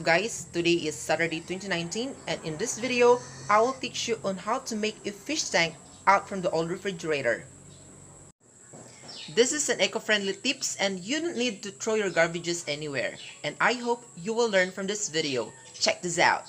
up guys, today is Saturday 2019 and in this video, I will teach you on how to make a fish tank out from the old refrigerator. This is an eco-friendly tips and you don't need to throw your garbages anywhere. And I hope you will learn from this video. Check this out.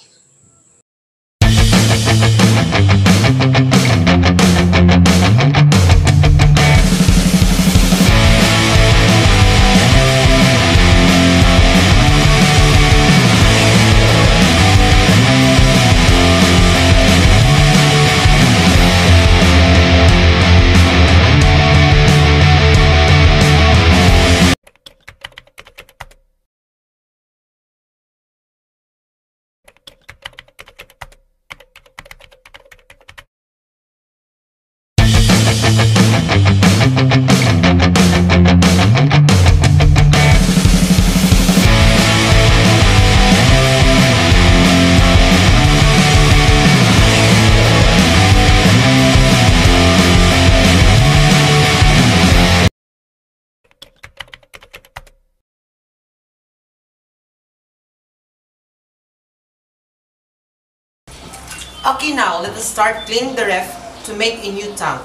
Okay, now let us start cleaning the ref to make a new tank.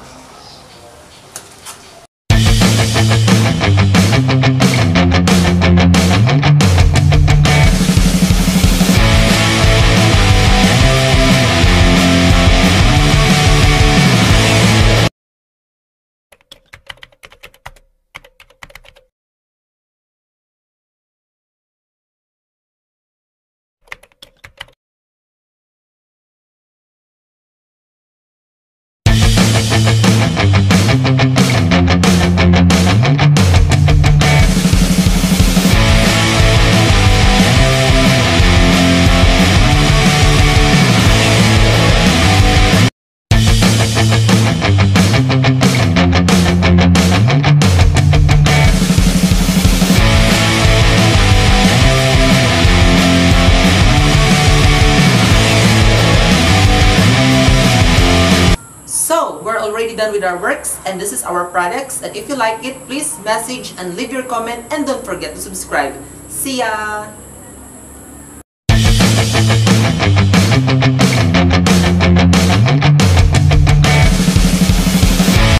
So, we're already done with our works and this is our products, and if you like it, please message and leave your comment and don't forget to subscribe. See ya!